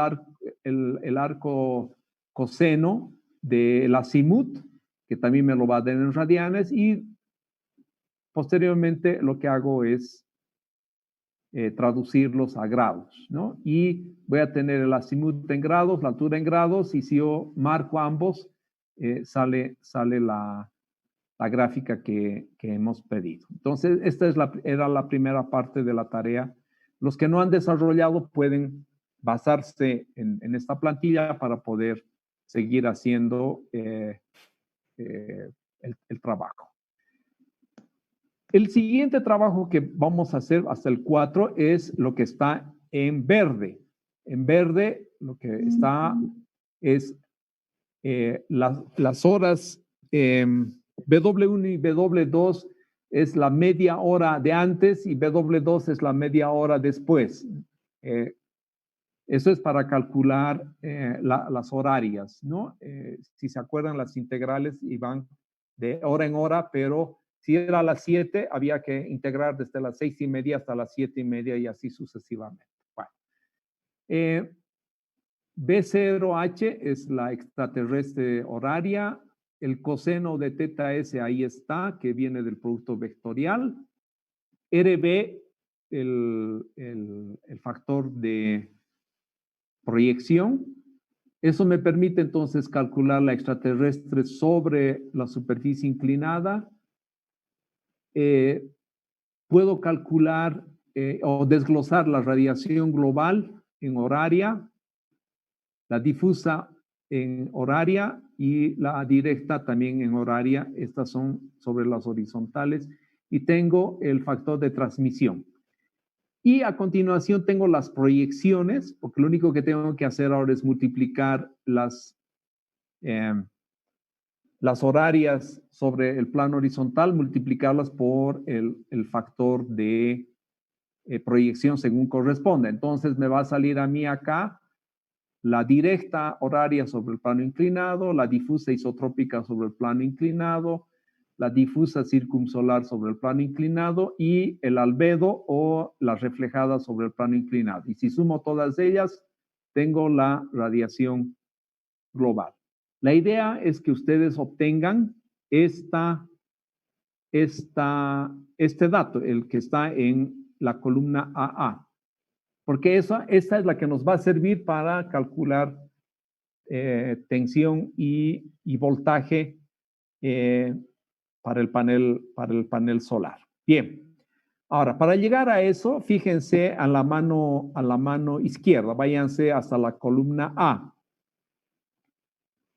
arco coseno del azimut, que también me lo va a dar en radianes, y posteriormente lo que hago es traducirlos a grados, ¿no? Y voy a tener el azimut en grados, la altura en grados, y si yo marco ambos, sale la gráfica que hemos pedido. Entonces, esta era la primera parte de la tarea. Los que no han desarrollado pueden basarse en esta plantilla para poder seguir haciendo el trabajo. El siguiente trabajo que vamos a hacer hasta el 4 es lo que está en verde. En verde lo que está es las horas W1 y W2 es la media hora de antes y W2 es la media hora después. Eso es para calcular las horarias, ¿no? Si se acuerdan, las integrales iban de hora en hora, pero si era a las 7, había que integrar desde las 6:30 hasta las 7:30 y así sucesivamente. Bueno. B0H es la extraterrestre horaria. El coseno de teta S ahí está, que viene del producto vectorial. RB, el factor de proyección. Eso me permite entonces calcular la extraterrestre sobre la superficie inclinada. Puedo calcular o desglosar la radiación global en horaria, la difusa en horaria y la directa también en horaria. Estas son sobre las horizontales. Y tengo el factor de transmisión. Y a continuación tengo las proyecciones, porque lo único que tengo que hacer ahora es multiplicar las horarias sobre el plano horizontal, multiplicarlas por el factor de proyección según corresponda. Entonces me va a salir a mí acá la directa horaria sobre el plano inclinado, la difusa isotrópica sobre el plano inclinado, la difusa circumsolar sobre el plano inclinado y el albedo o la reflejada sobre el plano inclinado. Y si sumo todas ellas, tengo la radiación global. La idea es que ustedes obtengan este dato, el que está en la columna AA, porque esta es la que nos va a servir para calcular tensión y voltaje para el panel solar. Bien, ahora, para llegar a eso, fíjense a la mano izquierda, váyanse hasta la columna A.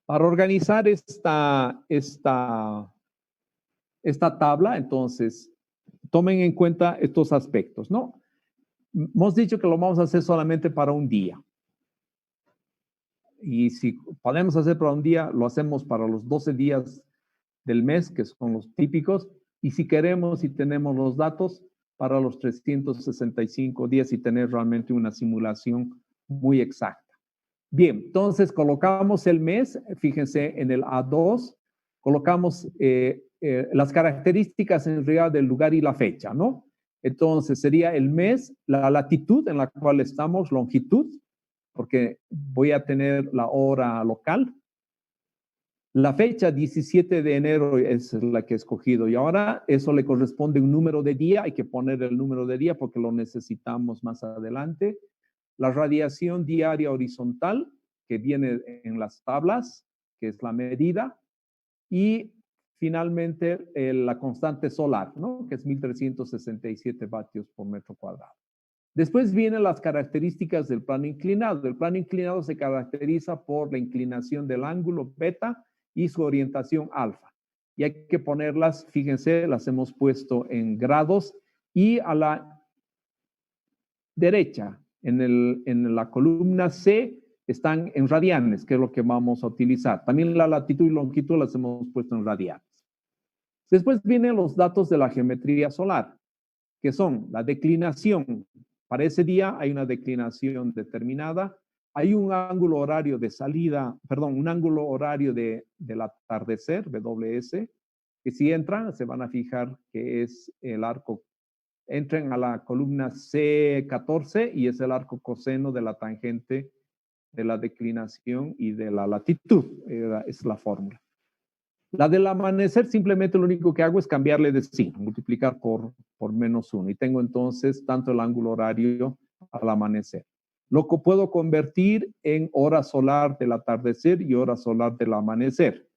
Para organizar esta tabla, entonces, tomen en cuenta estos aspectos, ¿no? Hemos dicho que lo vamos a hacer solamente para un día. Y si podemos hacer para un día, lo hacemos para los 12 días del mes, que son los típicos. Y si queremos y tenemos los datos, para los 365 días y tener realmente una simulación muy exacta. Bien, entonces colocamos el mes, fíjense en el A2, colocamos las características en realidad del lugar y la fecha, ¿no? Entonces sería el mes, la latitud en la cual estamos, longitud, porque voy a tener la hora local. La fecha 17 de enero es la que he escogido y ahora eso le corresponde un número de día, hay que poner el número de día porque lo necesitamos más adelante. La radiación diaria horizontal que viene en las tablas, que es la medida, y finalmente la constante solar, ¿no? Que es 1367 vatios por metro cuadrado. Después vienen las características del plano inclinado. El plano inclinado se caracteriza por la inclinación del ángulo beta y su orientación alfa. Y hay que ponerlas, fíjense, las hemos puesto en grados y a la derecha, en la columna C, están en radianes, que es lo que vamos a utilizar. También la latitud y longitud las hemos puesto en radianes. Después vienen los datos de la geometría solar, que son la declinación. Para ese día hay una declinación determinada. Hay un ángulo horario de salida, perdón, un ángulo horario del atardecer, WS, que si entran, se van a fijar que es el arco. Entren a la columna C14 y es el arco coseno de la tangente de la declinación y de la latitud. Es la fórmula. La del amanecer, simplemente lo único que hago es cambiarle de signo, multiplicar por -1. Y tengo entonces tanto el ángulo horario al amanecer. Lo que puedo convertir en hora solar del atardecer y hora solar del amanecer.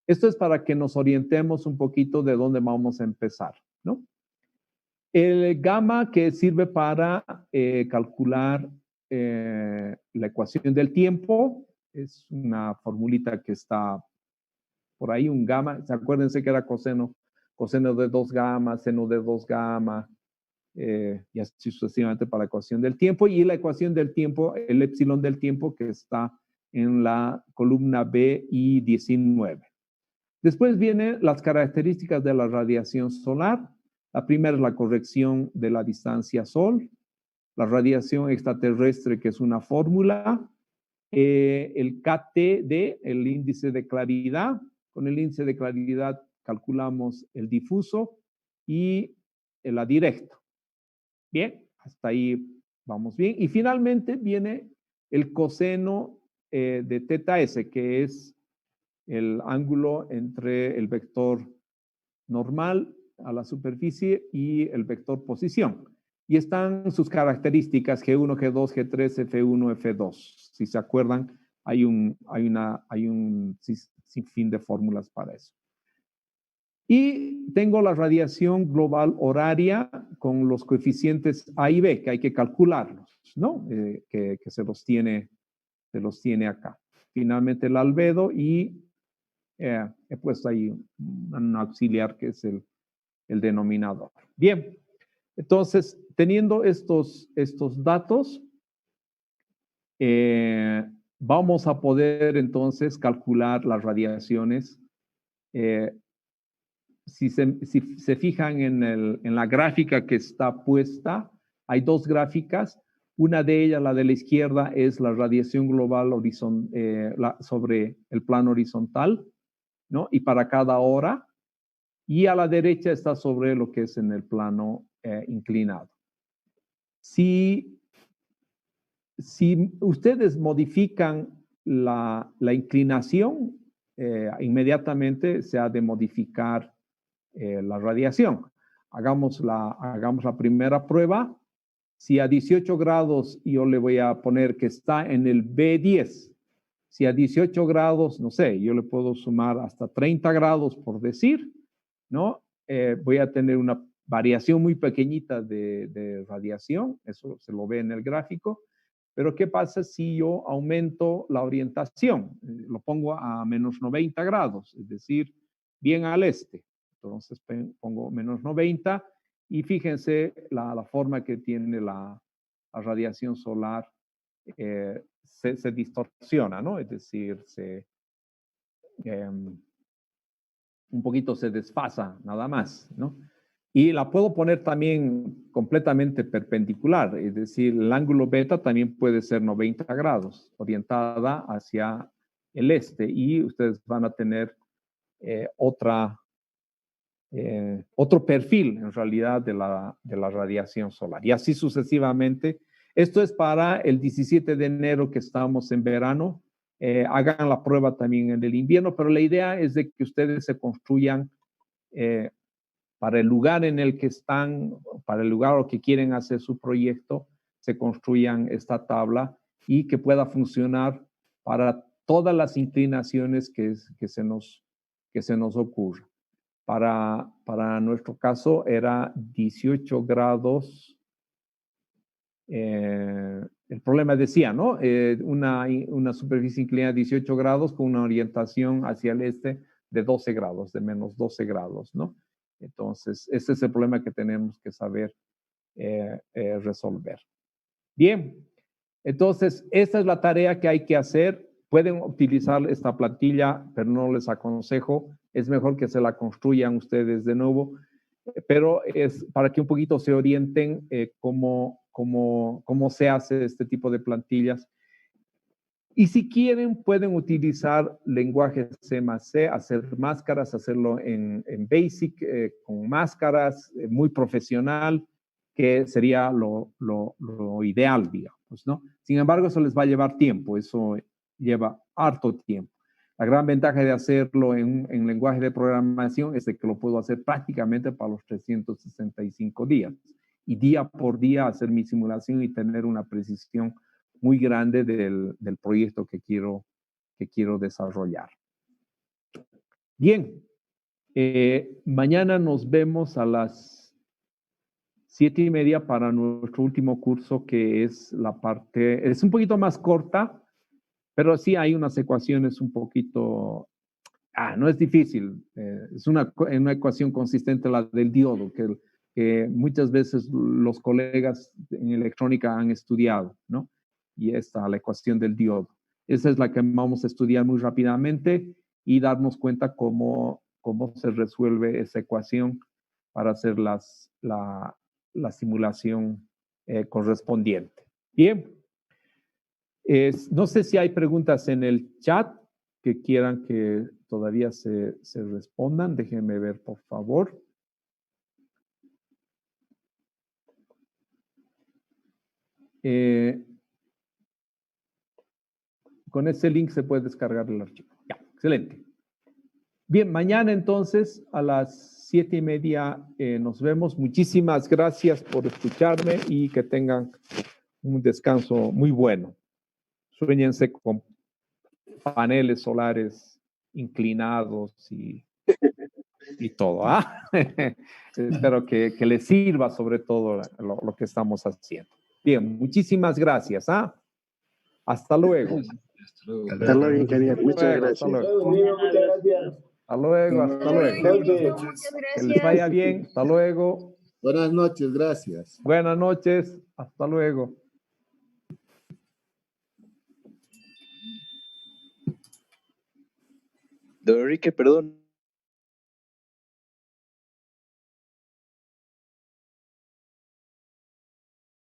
Esto es para que nos orientemos un poquito de dónde vamos a empezar, ¿no? El gamma que sirve para calcular la ecuación del tiempo, es una formulita que está por ahí, un gamma. Acuérdense que era coseno de 2 gamma, seno de 2 gamma, y así sucesivamente para la ecuación del tiempo. Y la ecuación del tiempo, el epsilon del tiempo, que está en la columna B y 19. Después vienen las características de la radiación solar. La primera es la corrección de la distancia Sol. la radiación extraterrestre, que es una fórmula, el KTD, el índice de claridad. Con el índice de claridad calculamos el difuso y el adirecto. Bien, hasta ahí vamos bien. Y finalmente viene el coseno de teta S, que es el ángulo entre el vector normal a la superficie y el vector posición. Y están sus características G1, G2, G3, F1, F2. Si se acuerdan, hay un sinfín de fórmulas para eso. Y tengo la radiación global horaria con los coeficientes A y B, que hay que calcularlos, ¿no? Que se los tiene acá. Finalmente el albedo y he puesto ahí un auxiliar que es el denominador. Bien, entonces, teniendo estos datos, vamos a poder entonces calcular las radiaciones. Si se fijan en la gráfica que está puesta, hay dos gráficas. Una de ellas, la de la izquierda, es la radiación global sobre el plano horizontal, ¿no? Y para cada hora. Y a la derecha está sobre lo que es en el plano inclinado. Si ustedes modifican la inclinación, inmediatamente se ha de modificar la radiación. Hagamos la primera prueba. Si a 18 grados yo le voy a poner que está en el B10, si a 18 grados, no sé, yo le puedo sumar hasta 30 grados por decir, ¿no? Voy a tener una variación muy pequeñita de radiación, eso se lo ve en el gráfico, pero ¿qué pasa si yo aumento la orientación? Lo pongo a menos 90 grados, es decir, bien al este. Entonces pongo menos 90 y fíjense la forma que tiene la radiación solar, se distorsiona, ¿no? Es decir, un poquito se desfasa nada más, ¿no? Y la puedo poner también completamente perpendicular, es decir, el ángulo beta también puede ser 90 grados, orientada hacia el este, y ustedes van a tener otro perfil, en realidad, de la radiación solar. Y así sucesivamente. Esto es para el 17 de enero, que estamos en verano. Hagan la prueba también en el invierno, pero la idea es de que ustedes se construyan para el lugar en el que están, para el lugar al que quieren hacer su proyecto, se construyan esta tabla y que pueda funcionar para todas las inclinaciones que se nos ocurra. Para nuestro caso era 18 grados. El problema decía, ¿no? Una superficie inclinada 18 grados con una orientación hacia el este de 12 grados, de menos 12 grados, ¿no? Entonces, ese es el problema que tenemos que saber resolver. Bien, entonces, esta es la tarea que hay que hacer. Pueden utilizar esta plantilla, pero no les aconsejo. Es mejor que se la construyan ustedes de nuevo, pero es para que un poquito se orienten cómo se hace este tipo de plantillas. Y si quieren, pueden utilizar lenguaje C++, hacer máscaras, hacerlo en Basic, con máscaras, muy profesional, que sería lo ideal, digamos, ¿no? Sin embargo, eso les va a llevar tiempo, eso lleva harto tiempo. La gran ventaja de hacerlo en lenguaje de programación es de que lo puedo hacer prácticamente para los 365 días. Y día por día hacer mi simulación y tener una precisión muy grande del proyecto que quiero desarrollar. Bien, mañana nos vemos a las 7:30 para nuestro último curso, que es la parte, es un poquito más corta, pero sí hay unas ecuaciones un poquito, no es difícil, es una ecuación consistente, la del diodo, que muchas veces los colegas en electrónica han estudiado, ¿no? Y esta, la ecuación del diodo. Esa es la que vamos a estudiar muy rápidamente y darnos cuenta cómo se resuelve esa ecuación para hacer la simulación correspondiente. Bien. No sé si hay preguntas en el chat que quieran que todavía se respondan. Déjenme ver, por favor. Con ese link se puede descargar el archivo. Ya, excelente. Bien, mañana entonces a las 7:30 nos vemos. Muchísimas gracias por escucharme y que tengan un descanso muy bueno. Suéñense con paneles solares inclinados y todo. Espero que les sirva sobre todo lo que estamos haciendo. Bien, muchísimas gracias. Hasta luego. Hasta luego, ingeniero. Muchas gracias. Hasta luego. Hasta luego. Muchas Que les gracias. vaya bien. Hasta luego. Buenas noches, gracias. Buenas noches. Hasta luego. Don Enrique, perdón.